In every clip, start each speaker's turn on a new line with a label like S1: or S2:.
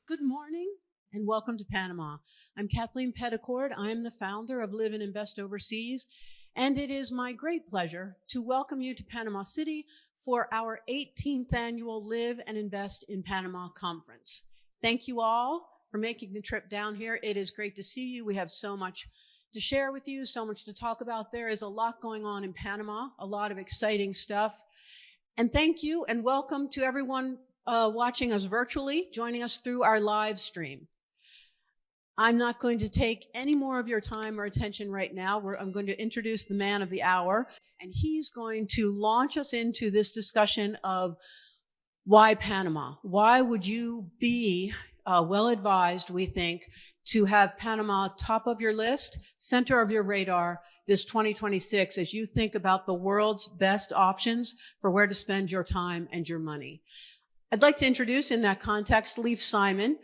S1: Good morning and welcome to Panama. I'm Kathleen Petticord. I'm the founder of Live and Invest Overseas, and it is my great pleasure to welcome you to Panama City for our 18th annual Live and Invest in Panama conference. Thank you all for making the trip down here. It is great to see you. We have so much to share with you, so much to talk about. There is a lot going on in Panama, a lot of exciting stuff. And thank you and welcome to everyone watching us virtually, joining us through our live stream. I'm not going to take any more of your time or attention right now. I'm going to introduce the man of the hour, and he's going to launch us into this discussion of why Panama? Why would you be well advised, we think, to have Panama top of your list, center of your radar this 2026 as you think about the world's best options for where to spend your time and your money? I'd like to introduce in that context Leif Simon.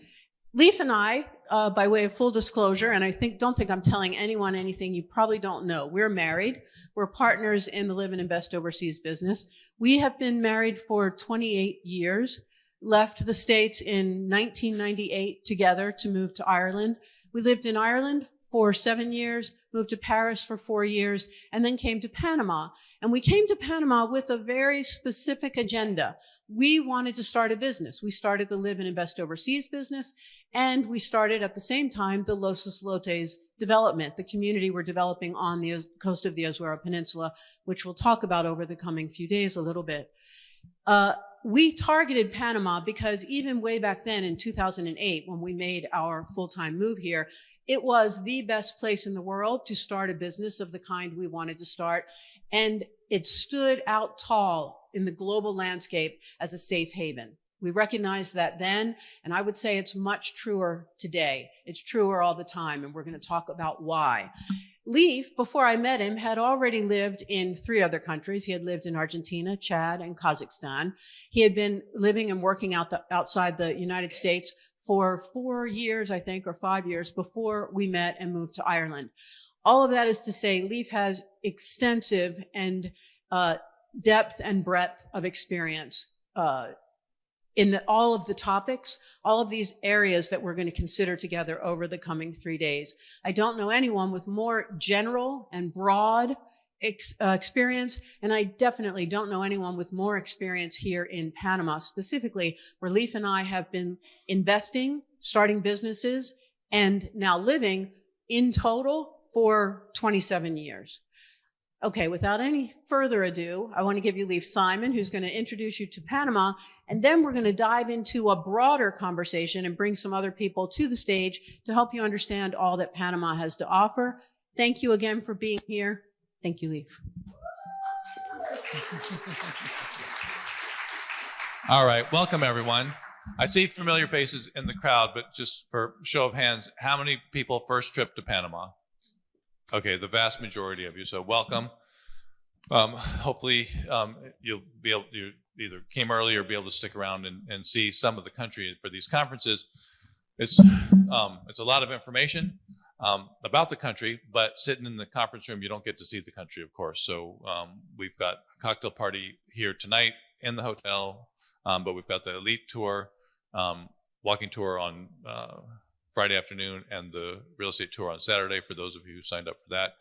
S1: Leif and I, by way of full disclosure, and I don't think I'm telling anyone anything you probably don't know, we're married. We're partners in the Live and Invest Overseas business. We have been married for 28 years, left the States in 1998 together to move to Ireland. We lived in Ireland for 7 years, moved to Paris for 4 years, and then came to Panama. And we came to Panama with a very specific agenda. We wanted to start a business. We started the Live and Invest Overseas business, and we started at the same time the Los Islotes development, the community we're developing on the coast of the Azuero Peninsula, which we'll talk about over the coming few days a little bit. We targeted Panama because even way back then in 2008, when we made our full-time move here, it was the best place in the world to start a business of the kind we wanted to start. And it stood out tall in the global landscape as a safe haven. We recognized that then, and I would say it's much truer today. It's truer all the time, and we're going to talk about why. Leif, before I met him, had already lived in 3 other countries. He had lived in Argentina, Chad, and Kazakhstan. He had been living and working outside the United States for 4 years, I think, or 5 years before we met and moved to Ireland. All of that is to say, Leif has extensive and depth and breadth of experience in all of the topics, all of these areas that we're going to consider together over the coming 3 days. I don't know anyone with more general and broad experience, and I definitely don't know anyone with more experience here in Panama, specifically where Leif and I have been investing, starting businesses, and now living in total for 27 years. Okay, without any further ado, I want to give you Leif Simon, who's going to introduce you to Panama, and then we're going to dive into a broader conversation and bring some other people to the stage to help you understand all that Panama has to offer. Thank you again for being here. Thank you, Leif.
S2: All right, welcome everyone. I see familiar faces in the crowd, but just for show of hands, how many people first trip to Panama? Okay, the vast majority of you, so welcome. Hopefully you'll be able to either came early or be able to stick around and see some of the country for these conferences. It's a lot of information about the country, but sitting in the conference room, you don't get to see the country, of course. So we've got a cocktail party here tonight in the hotel, but we've got the elite tour, walking tour on Friday afternoon, and the real estate tour on Saturday. For those of you who signed up for that,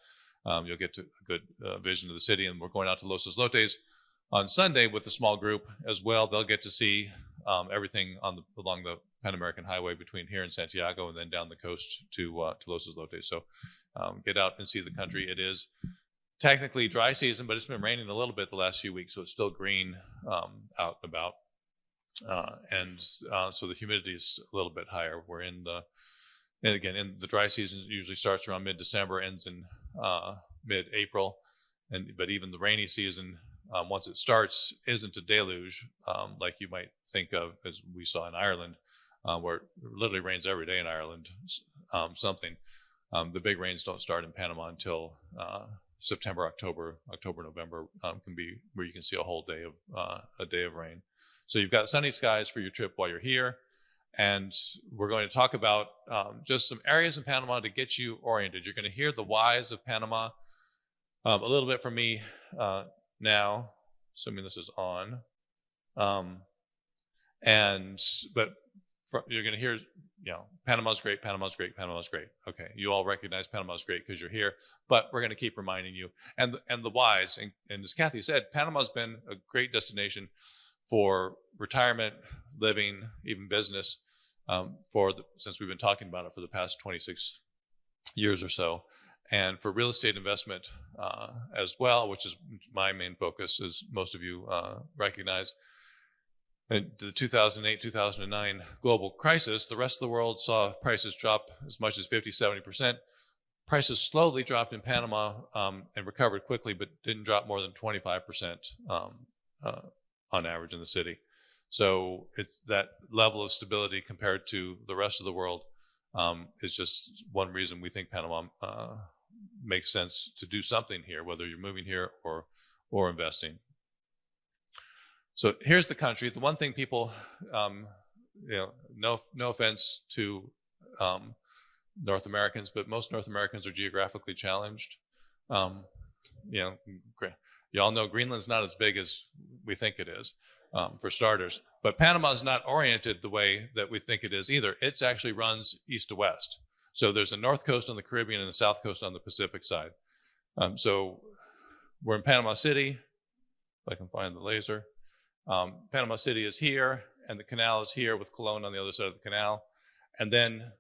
S2: you'll get a good vision of the city. And we're going out to Los Islotes on Sunday with a small group as well. They'll get to see everything along the Pan American Highway between here and Santiago, and then down the coast to Los Islotes. So get out and see the country. It is technically dry season, but it's been raining a little bit the last few weeks, so it's still green out and about. So the humidity is a little bit higher. We're in the dry season usually starts around mid-December, ends in mid-April, but even the rainy season, once it starts, isn't a deluge like you might think of as we saw in Ireland, where it literally rains every day in Ireland. The big rains don't start in Panama until September, October, November can be where you can see a whole day of rain. So you've got sunny skies for your trip while you're here. And we're going to talk about just some areas in Panama to get you oriented. You're going to hear the whys of Panama a little bit from me now, assuming this is on. But you're going to hear, Panama's great, Panama's great, Panama's great. Okay, you all recognize Panama's great because you're here, but we're going to keep reminding you. And the whys, and as Kathy said, Panama's been a great destination for retirement, living, even business, since we've been talking about it for the past 26 years or so. And for real estate investment as well, which is my main focus, as most of you recognize. In the 2008-2009 global crisis, the rest of the world saw prices drop as much as 50-70%. Prices slowly dropped in Panama and recovered quickly, but didn't drop more than 25% on average in the city. So it's that level of stability compared to the rest of the world is just one reason we think Panama makes sense to do something here, whether you're moving here or investing. So here's the country. The one thing people, no offense to North Americans, but most North Americans are geographically challenged. You all know Greenland's not as big as we think it is, for starters. But Panama's not oriented the way that we think it is either. It actually runs east to west. So there's a north coast on the Caribbean and a south coast on the Pacific side. So we're in Panama City, if I can find the laser. Panama City is here, and the canal is here with Colón on the other side of the canal. And then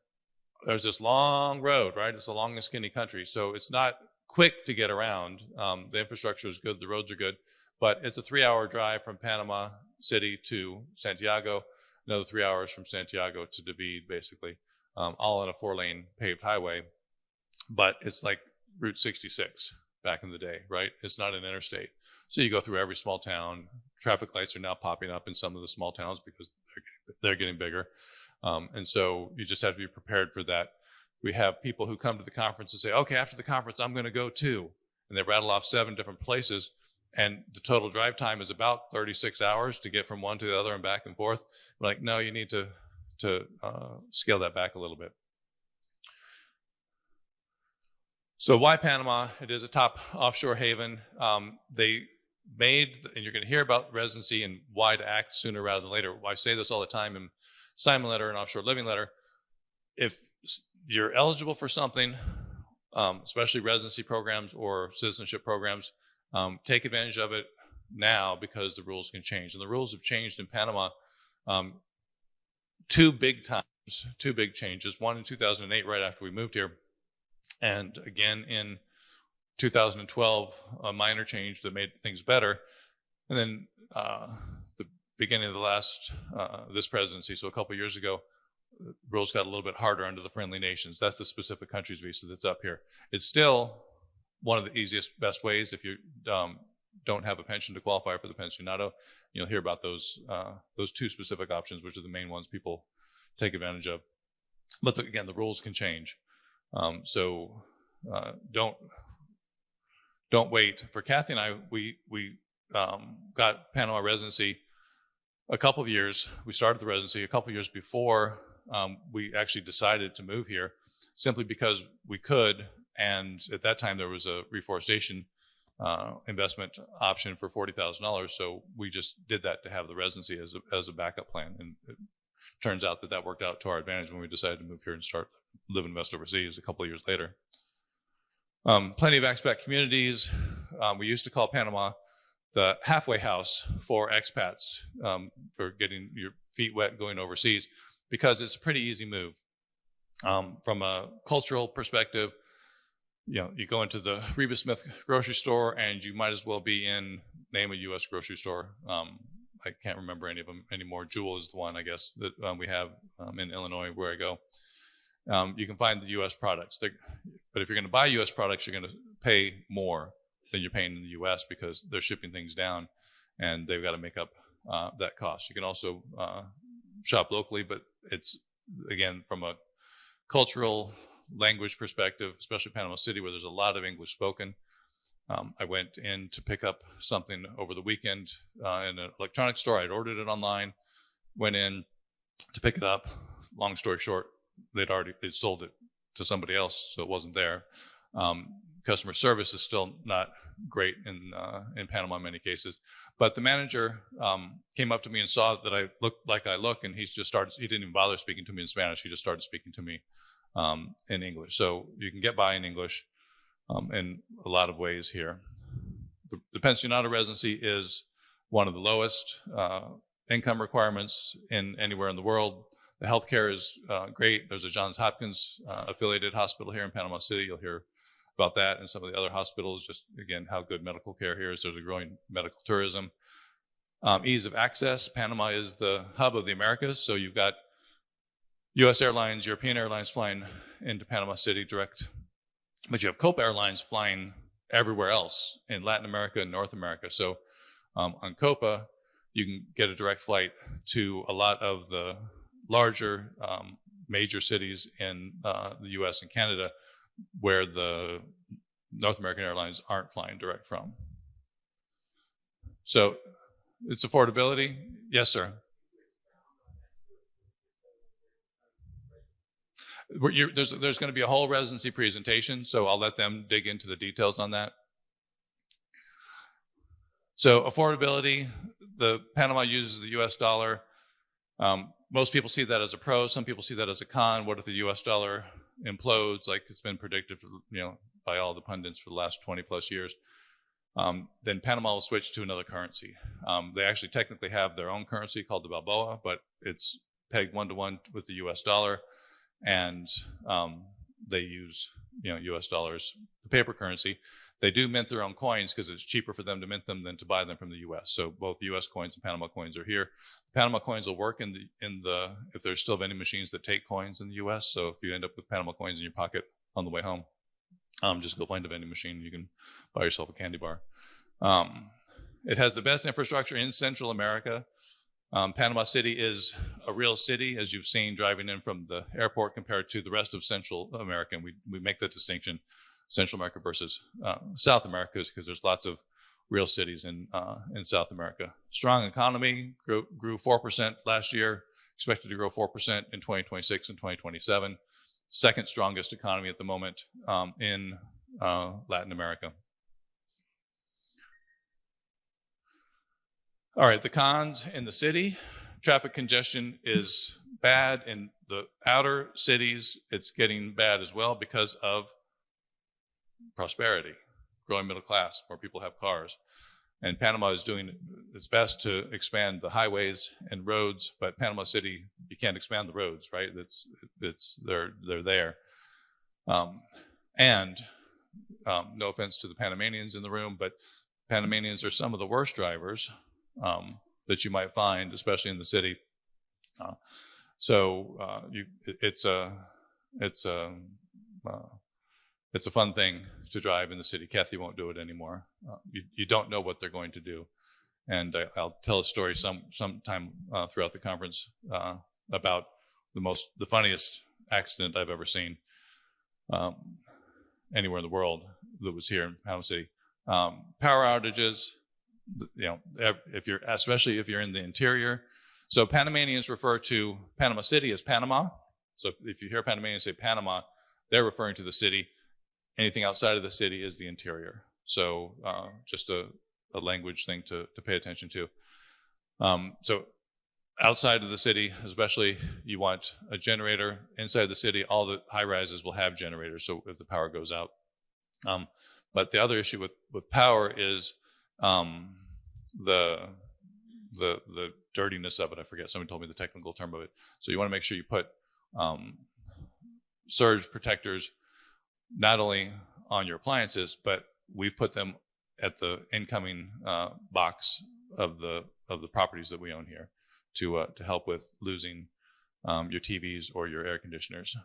S2: there's this long road, right? It's a long and skinny country. So it's not quick to get around. The infrastructure is good, the roads are good, but it's a 3-hour drive from Panama City to Santiago, another 3 hours from Santiago to David, basically, all on a 4-lane paved highway. But it's like Route 66 back in the day, right? It's not an interstate. So you go through every small town. Traffic lights are now popping up in some of the small towns because they're getting bigger. And so you just have to be prepared for that. We have people who come to the conference and say, okay, after the conference, I'm going to go too. And they rattle off 7 different places. And the total drive time is about 36 hours to get from one to the other and back and forth. We're like, no, you need to scale that back a little bit. So why Panama? It is a top offshore haven. They made, and you're going to hear about residency and why to act sooner rather than later. I say this all the time in Simon Letter and Offshore Living Letter. If you're eligible for something, especially residency programs or citizenship programs, take advantage of it now because the rules can change. And the rules have changed in Panama 2 big times, 2 big changes. One in 2008, right after we moved here, and again in 2012, a minor change that made things better. And then the beginning of the last, this presidency, so a couple years ago, rules got a little bit harder under the friendly nations. That's the specific countries visa that's up here. It's still one of the easiest, best ways if you don't have a pension to qualify for the pensionado. You'll hear about those 2 specific options, which are the main ones people take advantage of. But again, the rules can change. So don't wait. For Kathy and I, we got Panama residency a couple of years. We started the residency a couple of years before we actually decided to move here, simply because we could. And at that time, there was a reforestation investment option for $40,000. So we just did that to have the residency as a backup plan. And it turns out that worked out to our advantage when we decided to move here and start live and invest overseas a couple of years later. Plenty of expat communities. We used to call Panama the halfway house for expats, for getting your feet wet going overseas, because it's a pretty easy move. From a cultural perspective, you go into the Reba Smith grocery store and you might as well be in, name a U.S. grocery store. I can't remember any of them anymore. Jewel is the one, I guess, that we have in Illinois where I go. You can find the U.S. products. But if you're going to buy U.S. products, you're going to pay more than you're paying in the U.S. because they're shipping things down and they've got to make up that cost. You can also shop locally, but it's, again, from a cultural language perspective, especially Panama City, where there's a lot of English spoken. I went in to pick up something over the weekend in an electronics store. I'd ordered it online, went in to pick it up. Long story short, they'd sold it to somebody else, so it wasn't there. Customer service is still not great in Panama in many cases. But the manager came up to me and saw that I looked like I look, and he didn't even bother speaking to me in Spanish. He just started speaking to me in English. So you can get by in English in a lot of ways here. The pensionado residency is one of the lowest income requirements in anywhere in the world. The healthcare is great. There's a Johns Hopkins affiliated hospital here in Panama City. You'll hear about that and some of the other hospitals, just again, how good medical care here is. There's a growing medical tourism. Ease of access. Panama is the hub of the Americas. So you've got US Airlines, European Airlines flying into Panama City direct, but you have Copa Airlines flying everywhere else in Latin America and North America. So on Copa, you can get a direct flight to a lot of the larger major cities in the US and Canada where the North American airlines aren't flying direct from. So it's affordability. Yes, sir. There's going to be a whole residency presentation, so I'll let them dig into the details on that. So affordability, the Panama uses the US dollar. Most people see that as a pro. Some people see that as a con. What if the US dollar implodes, like it's been predicted, by all the pundits for the last 20 plus years? Then Panama will switch to another currency. They actually technically have their own currency called the Balboa, but it's pegged 1-to-1 with the US dollar. And they use, US dollars, the paper currency. They do mint their own coins because it's cheaper for them to mint them than to buy them from the US. So both US coins and Panama coins are here. Panama coins will work if there's still vending machines that take coins in the US. So if you end up with Panama coins in your pocket on the way home, just go find a vending machine. You can buy yourself a candy bar. It has the best infrastructure in Central America. Panama City is a real city, as you've seen driving in from the airport compared to the rest of Central America. And we make that distinction, Central America versus South America, because there's lots of real cities in South America. Strong economy, grew 4% last year, expected to grow 4% in 2026 and 2027. Second strongest economy at the moment in Latin America. All right, the cons in the city. Traffic congestion is bad. In the outer cities, it's getting bad as well because of prosperity, growing middle class, more people have cars. And Panama is doing its best to expand the highways and roads, but Panama City, you can't expand the roads, right? They're there. No offense to the Panamanians in the room, but Panamanians are some of the worst drivers that you might find, especially in the city. It's a fun thing to drive in the city. Kathy won't do it anymore. You don't know what they're going to do. And I'll tell a story sometime throughout the conference about the funniest accident I've ever seen anywhere in the world that was here in Panama City. Power outages, especially if you're in the interior. So Panamanians refer to Panama City as Panama. So if you hear Panamanians say Panama, they're referring to the city. Anything outside of the city is the interior. So just a language thing to pay attention to. So outside of the city, especially, you want a generator. Inside the city, all the high rises will have generators, so if the power goes out. But the other issue with power is the dirtiness of it. I forget, somebody told me the technical term of it. So you want to make sure you put surge protectors not only on your appliances, but we've put them at the incoming box of the properties that we own here to help with losing your TVs or your air conditioners.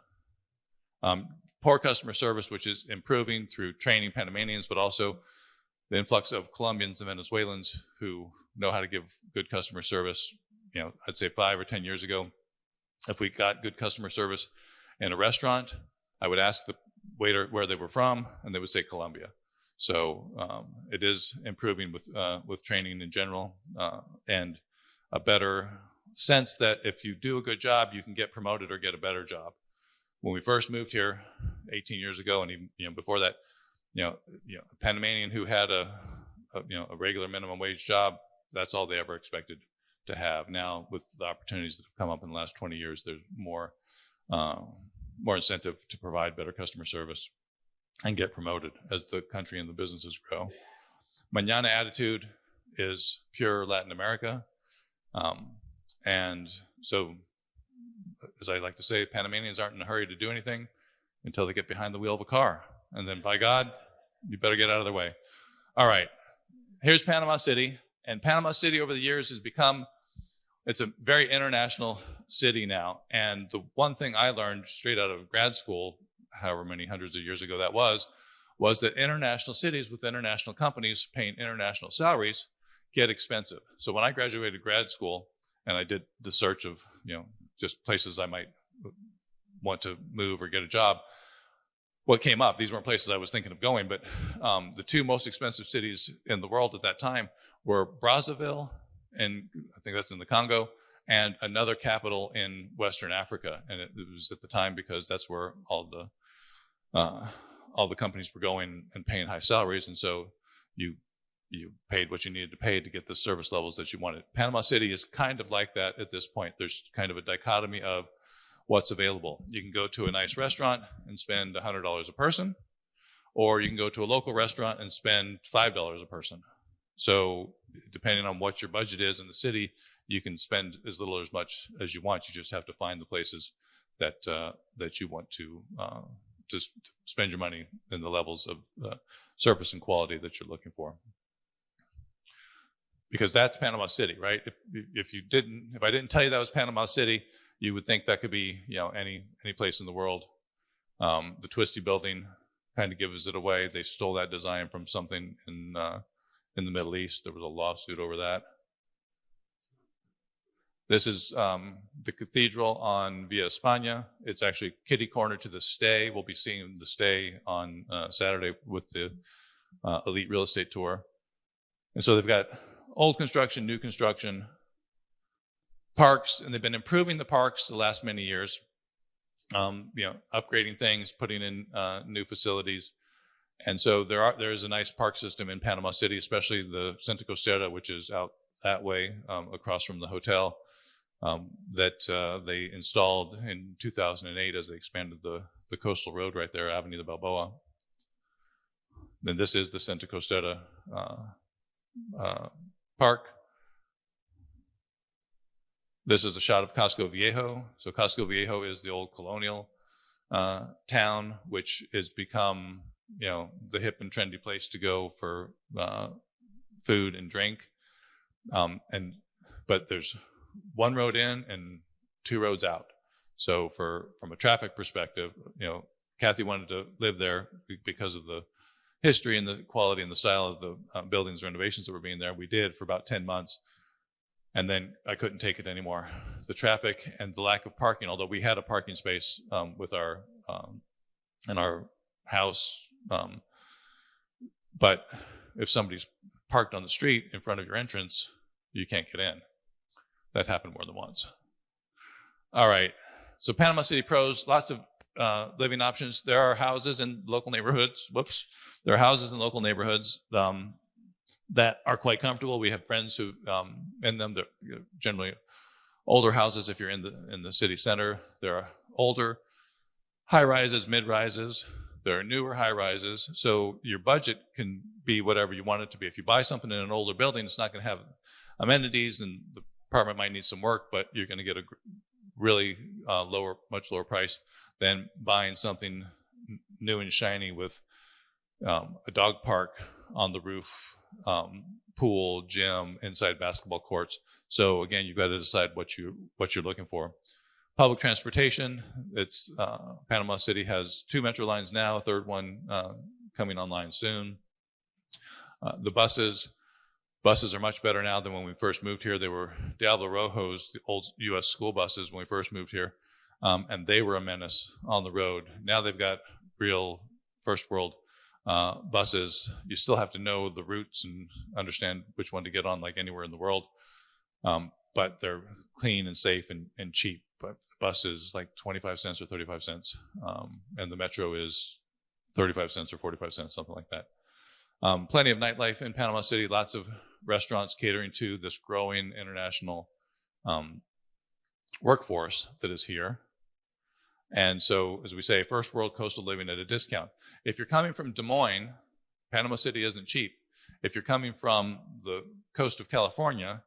S2: Poor customer service, which is improving through training Panamanians, but also the influx of Colombians and Venezuelans who know how to give good customer service. I'd say 5 or 10 years ago, if we got good customer service in a restaurant, I would ask the waiter where they were from, and they would say Colombia. So it is improving with training in general and a better sense that if you do a good job, you can get promoted or get a better job. When we first moved here 18 years ago, and even before that, a Panamanian who had a regular minimum wage job, that's all they ever expected to have. Now, with the opportunities that have come up in the last 20 years, there's more incentive to provide better customer service and get promoted as the country and the businesses grow. Mañana attitude is pure Latin America. And so, as I like to say, Panamanians aren't in a hurry to do anything until they get behind the wheel of a car. And then, by God, you better get out of their way. All right, here's Panama City. And Panama City over the years has become, it's a very international city now. And the one thing I learned straight out of grad school, however many hundreds of years ago that was that international cities with international companies paying international salaries get expensive. So when I graduated grad school and I did the search of, just places I might want to move or get a job, what came up, these weren't places I was thinking of going, but the two most expensive cities in the world at that time were Brazzaville, and I think that's in the Congo, and another capital in Western Africa. And it was at the time because that's where all the companies were going and paying high salaries. And so you paid what you needed to pay to get the service levels that you wanted. Panama City is kind of like that at this point. There's kind of a dichotomy of what's available. You can go to a nice restaurant and spend $100 a person, or you can go to a local restaurant and spend $5 a person. So depending on what your budget is in the city, you can spend as little or as much as you want. You just have to find the places that you want to spend your money in the levels of service and quality that you're looking for. Because that's Panama City, right? If I didn't tell you that was Panama City, you would think that could be, any place in the world. The Twisty building kind of gives it away. They stole that design from something in the Middle East. There was a lawsuit over that. This is the cathedral on Via España. It's actually kitty corner to the Stay. We'll be seeing the Stay on Saturday with the Elite Real Estate Tour. And so they've got old construction, new construction, parks, and they've been improving the parks the last many years, upgrading things, putting in new facilities. And so there is a nice park system in Panama City, especially the Santa Costera, which is out that way across from the hotel, that they installed in 2008 as they expanded the coastal road right there, Avenida Balboa. Then this is the Santa Costera Park. This is a shot of Casco Viejo. So Casco Viejo is the old colonial town, which has become, the hip and trendy place to go for food and drink. But there's one road in and two roads out. So from a traffic perspective, Kathy wanted to live there because of the history and the quality and the style of the buildings renovations that were being there. We did for about 10 months. And then I couldn't take it anymore. The traffic and the lack of parking, although we had a parking space with in our house. But if somebody's parked on the street in front of your entrance, you can't get in. That happened more than once. All right. So Panama City pros, lots of living options. There are houses in local neighborhoods. There are houses in local neighborhoods that are quite comfortable. We have friends who in them. They're generally older houses. If you're in the city center, there are older high rises, mid rises. There are newer high rises. So your budget can be whatever you want it to be. If you buy something in an older building, it's not going to have amenities, and the apartment might need some work, but you're going to get a really much lower price than buying something new and shiny with a dog park on the roof, pool, gym, inside basketball courts. So again, you've got to decide what you're looking for. Public transportation. It's Panama City has 2 metro lines now, a third one coming online soon. The buses are much better now than when we first moved here. They were Diablo Rojos, the old U.S. school buses when we first moved here, and they were a menace on the road. Now they've got real first world buses. You still have to know the routes and understand which one to get on, like anywhere in the world. But they're clean and safe and cheap. But the bus is like 25 cents or 35 cents. And the metro is 35 cents or 45 cents, something like that. Plenty of nightlife in Panama City, lots of restaurants catering to this growing international workforce that is here. And so, as we say, first world coastal living at a discount. If you're coming from Des Moines, Panama City isn't cheap. If you're coming from the coast of California,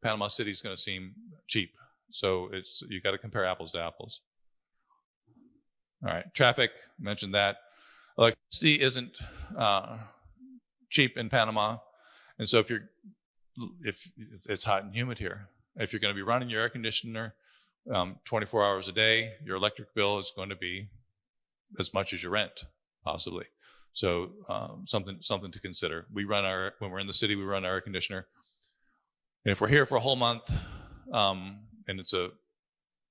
S2: Panama City is going to seem cheap. So you got to compare apples to apples. All right, traffic, mentioned that. Electricity isn't cheap in Panama. And so if it's hot and humid here, if you're going to be running your air conditioner 24 hours a day, your electric bill is going to be as much as your rent, possibly. So something to consider. When we're in the city, we run our air conditioner. And if we're here for a whole month, and it's a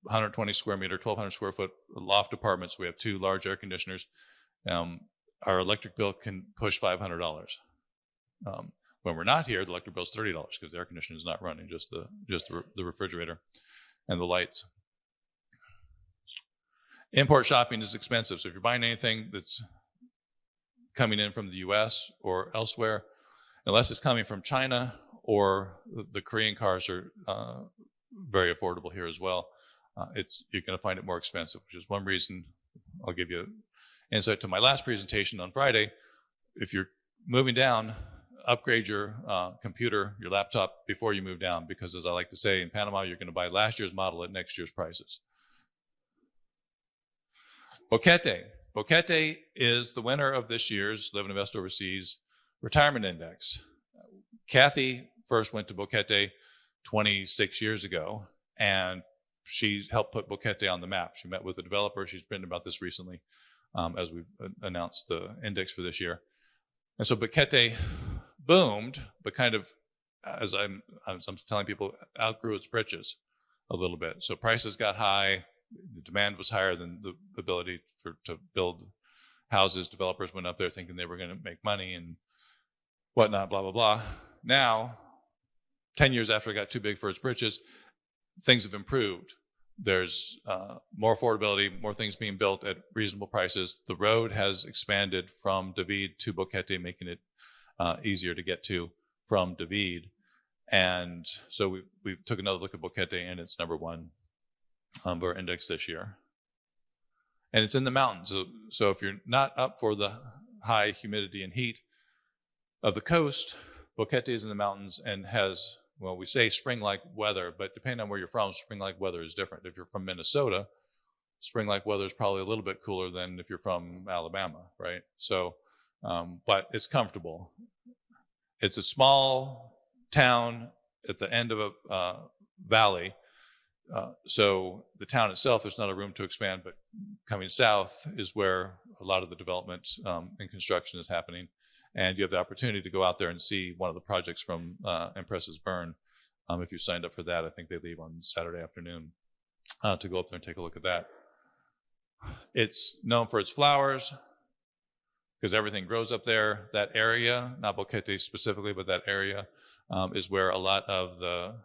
S2: 120 square meter, 1,200 square foot loft apartments, we have 2 large air conditioners. Our electric bill can push $500. When we're not here, the electric bill is $30 because the air conditioner is not running, just the refrigerator and the lights. Import shopping is expensive. So if you're buying anything that's coming in from the US or elsewhere, unless it's coming from China, or the Korean cars are very affordable here as well, you're going to find it more expensive, which is one reason. I'll give you insight to my last presentation on Friday. If you're moving down, upgrade your computer, your laptop before you move down, because as I like to say, in Panama, you're going to buy last year's model at next year's prices. Boquete. Boquete is the winner of this year's Live and Invest Overseas Retirement Index. Kathy first went to Boquete 26 years ago, and she helped put Boquete on the map. She met with the developer. She's written about this recently as we've announced the index for this year. And so Boquete boomed, but kind of, as I'm telling people, outgrew its britches a little bit. So prices got high. The demand was higher than the ability to build houses. Developers went up there thinking they were going to make money and whatnot, blah, blah, blah. Now, 10 years after it got too big for its britches, things have improved. There's more affordability, more things being built at reasonable prices. The road has expanded from David to Boquete, making it easier to get to from David. And so we took another look at Boquete, and it's number 1 of our index this year. And it's in the mountains. So if you're not up for the high humidity and heat of the coast, Boquete is in the mountains and has, well, we say spring-like weather, but depending on where you're from, spring-like weather is different. If you're from Minnesota, spring-like weather is probably a little bit cooler than if you're from Alabama, right? So, but it's comfortable. It's a small town at the end of a valley. So the town itself, there's not a room to expand, but coming south is where a lot of the development and construction is happening. And you have the opportunity to go out there and see one of the projects from Empresas Burn. If you signed up for that, I think they leave on Saturday afternoon to go up there and take a look at that. It's known for its flowers because everything grows up there. That area, not Boquete specifically, but that area is where a lot of the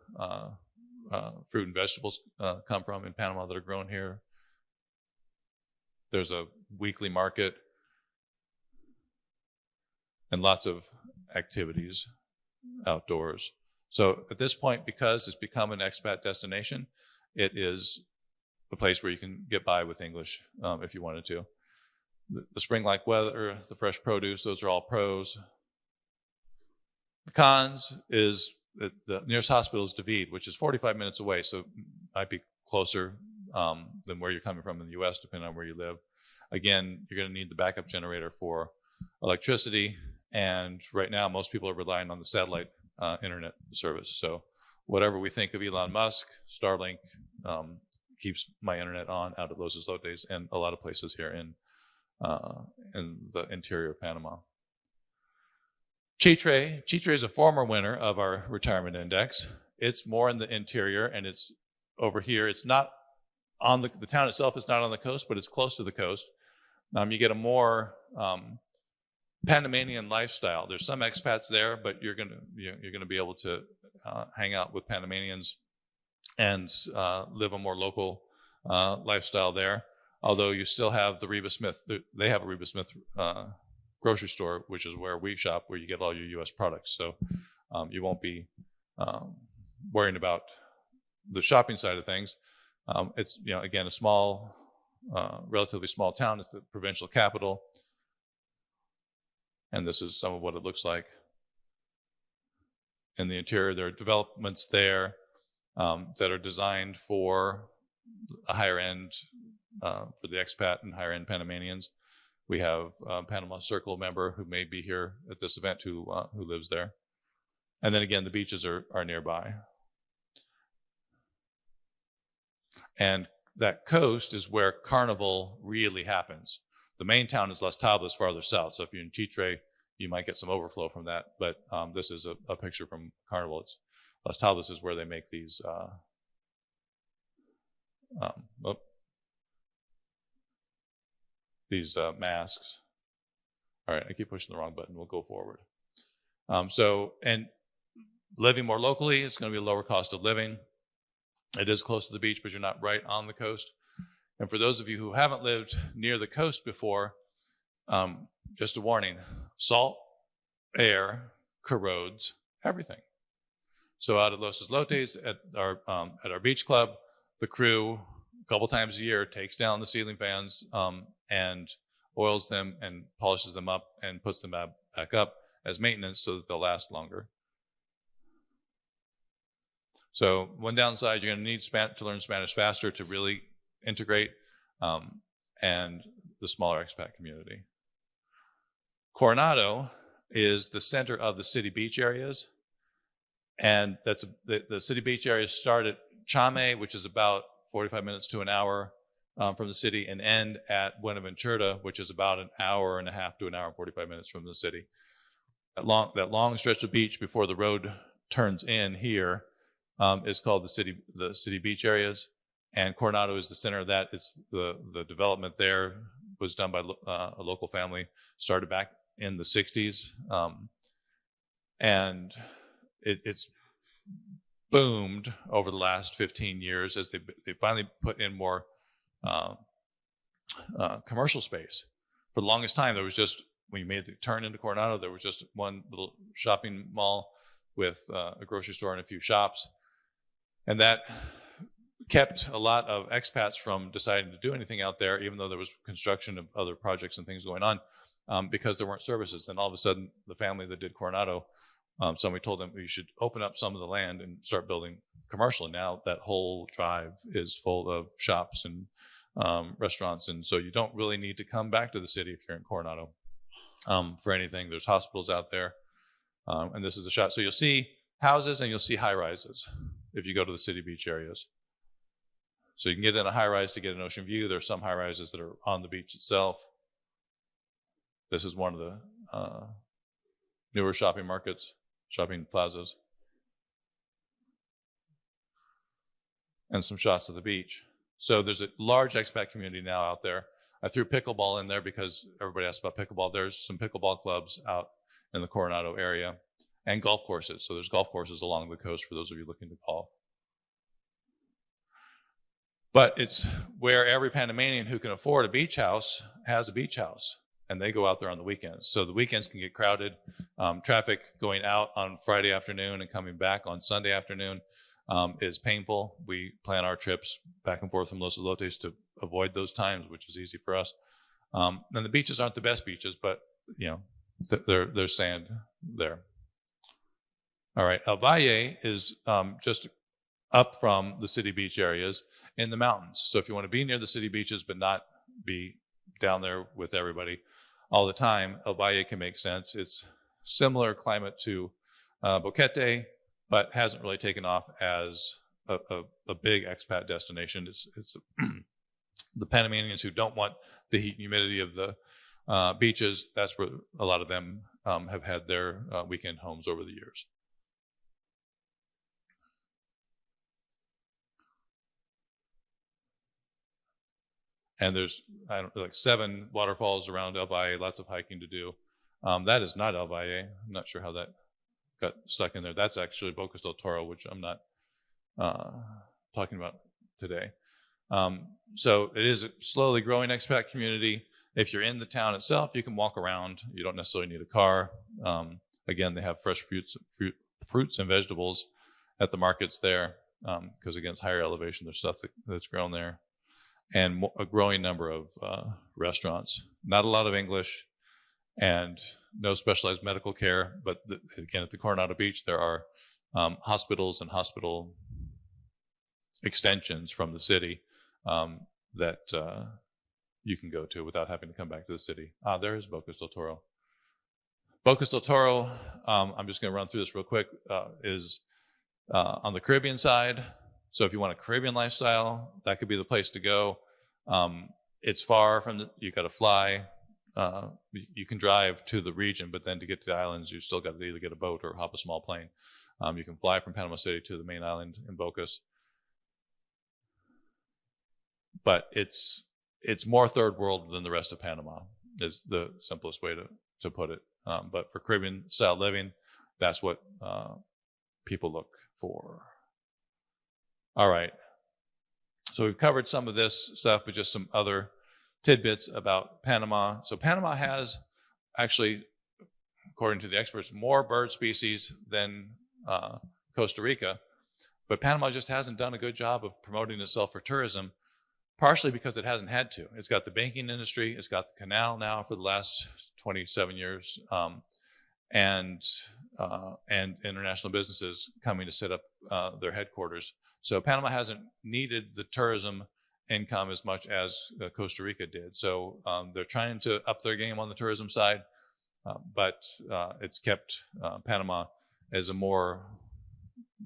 S2: fruit and vegetables come from in Panama that are grown here. There's a weekly market and lots of activities outdoors. So at this point, because it's become an expat destination, it is a place where you can get by with English if you wanted to. The spring-like weather, the fresh produce, those are all pros. The cons is that the nearest hospital is David, which is 45 minutes away, so it might be closer than where you're coming from in the U.S., depending on where you live. Again, you're going to need the backup generator for electricity, and right now most people are relying on the satellite internet service. So whatever we think of Elon Musk, Starlink keeps my internet on out at Los Islotes and a lot of places here in the interior of Panama. Chitre is a former winner of our retirement index. It's more in the interior, and it's over here. It's not on the town itself is not on the coast, but it's close to the coast. You get a more Panamanian lifestyle. There's some expats there, but you're gonna be able to hang out with Panamanians and live a more local lifestyle there. although you still have the Reba Smith. They have a Reba Smith grocery store, which is where we shop, where you get all your U.S. products. So you won't be worrying about the shopping side of things. It's, again, a small, relatively small town. It's the provincial capital. And this is some of what it looks like. In the interior, there are developments there that are designed for a higher end, for the expat and higher end Panamanians. We have a Panama Circle member who may be here at this event who lives there. And then again, the beaches are nearby. And that coast is where Carnival really happens. The main town is Las Tablas, farther south. So if you're in Chitre, you might get some overflow from that. But this is a picture from Carnival. Las Tablas is where they make these masks. All right, I keep pushing the wrong button. We'll go forward. And living more locally, it's going to be a lower cost of living. It is close to the beach, but you're not right on the coast. And for those of you who haven't lived near the coast before, just a warning, salt air corrodes everything. So out at Los Islotes, at our beach club, the crew, a couple times a year, takes down the ceiling fans and oils them and polishes them up and puts them back up as maintenance so that they'll last longer. So one downside, you're going to need to learn Spanish faster to really integrate, and the smaller expat community. Coronado is the center of the city beach areas, and that's the city beach areas start at Chame, which is about 45 minutes to an hour from the city, and end at Buenaventura, which is about an hour and a half to an hour and 45 minutes from the city. That long stretch of beach before the road turns in here is called the city beach areas, and Coronado is the center of that. It's the development there was done by a local family, started back in the 60s, and it's boomed over the last 15 years as they finally put in more commercial space. For the longest time, there was just, when you made the turn into Coronado, there was just one little shopping mall with a grocery store and a few shops. And that kept a lot of expats from deciding to do anything out there, even though there was construction of other projects and things going on, because there weren't services. And all of a sudden, the family that did Coronado, somebody told them, you should open up some of the land and start building commercial. And now that whole drive is full of shops and restaurants. And so you don't really need to come back to the city if you're in Coronado for anything. There's hospitals out there. And this is a shot. So you'll see houses and you'll see high rises if you go to the city beach areas. So you can get in a high rise to get an ocean view. There's some high rises that are on the beach itself. This is one of the newer shopping markets, shopping plazas. And some shots of the beach. So there's a large expat community now out there. I threw pickleball in there because everybody asked about pickleball. There's some pickleball clubs out in the Coronado area, and golf courses. So there's golf courses along the coast for those of you looking to golf. But it's where every Panamanian who can afford a beach house has a beach house, and they go out there on the weekends. So the weekends can get crowded. Traffic going out on Friday afternoon and coming back on Sunday afternoon is painful. We plan our trips back and forth from Los Islotes to avoid those times, which is easy for us. And the beaches aren't the best beaches, but there's sand there. All right, El Valle is just up from the city beach areas in the mountains. So if you want to be near the city beaches but not be down there with everybody all the time, El Valle can make sense. It's similar climate to Boquete, but hasn't really taken off as a big expat destination. It's the Panamanians who don't want the heat and humidity of the beaches. That's where a lot of them have had their weekend homes over the years. And there's like 7 waterfalls around El Valle, lots of hiking to do. That is not El Valle. I'm not sure how that got stuck in there. That's actually Bocas del Toro, which I'm not talking about today. So it is a slowly growing expat community. If you're in the town itself, you can walk around. You don't necessarily need a car. Again, they have fresh fruits and vegetables at the markets there because, again, it's higher elevation. There's stuff that's grown there. And a growing number of restaurants. Not a lot of English and no specialized medical care. But again, at the Coronado Beach, there are hospitals and hospital extensions from the city that you can go to without having to come back to the city. There is Bocas del Toro. Bocas del Toro, I'm just going to run through this real quick, is on the Caribbean side. So if you want a Caribbean lifestyle, that could be the place to go. It's far from you got to fly. You can drive to the region, but then to get to the islands, you still got to either get a boat or hop a small plane. You can fly from Panama City to the main island in Bocas. But it's more third world than the rest of Panama is the simplest way to put it. But for Caribbean style living, that's what people look for. All right. So we've covered some of this stuff, but just some other tidbits about Panama. So Panama has actually, according to the experts, more bird species than Costa Rica. But Panama just hasn't done a good job of promoting itself for tourism, partially because it hasn't had to. It's got the banking industry. It's got the canal now for the last 27 years. And international businesses coming to set up their headquarters. So Panama hasn't needed the tourism income as much as Costa Rica did. So they're trying to up their game on the tourism side, but it's kept Panama as a more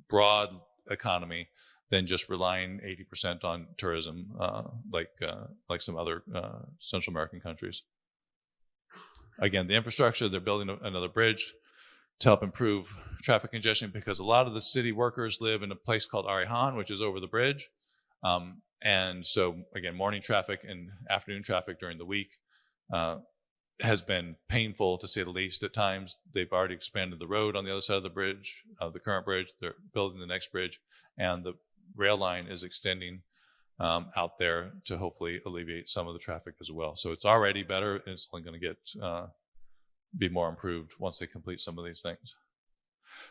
S2: broad economy than just relying 80% on tourism, like some other Central American countries. Again, the infrastructure, they're building another bridge to help improve traffic congestion because a lot of the city workers live in a place called Arihan, which is over the bridge. And so, again, morning traffic and afternoon traffic during the week has been painful, to say the least, at times. They've already expanded the road on the other side of the bridge, the current bridge. They're building the next bridge, and the rail line is extending out there to hopefully alleviate some of the traffic as well. So it's already better, and it's only going to get be more improved once they complete some of these things.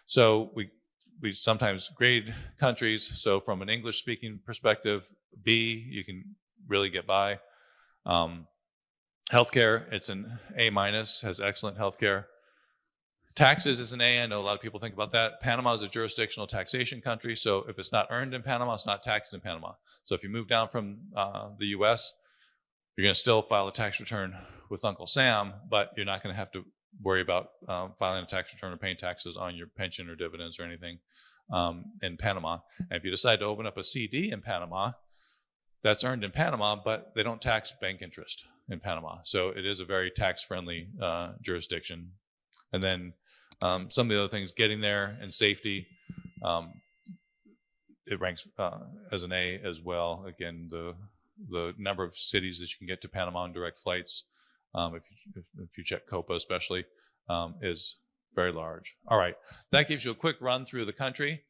S2: So we sometimes grade countries. So from an English-speaking perspective, B, you can really get by. Healthcare, it's an A-, has excellent healthcare. Taxes is an A. I know a lot of people think about that. Panama is a jurisdictional taxation country, so if it's not earned in Panama, it's not taxed in Panama. So if you move down from the U.S., you're going to still file a tax return with Uncle Sam, but you're not going to have to worry about filing a tax return or paying taxes on your pension or dividends or anything in Panama. And if you decide to open up a CD in Panama, that's earned in Panama, but they don't tax bank interest in Panama. So it is a very tax-friendly jurisdiction. And then some of the other things, getting there and safety, it ranks as an A as well. Again, the number of cities that you can get to Panama on direct flights, if you check COPA especially, is very large. All right, that gives you a quick run through the country.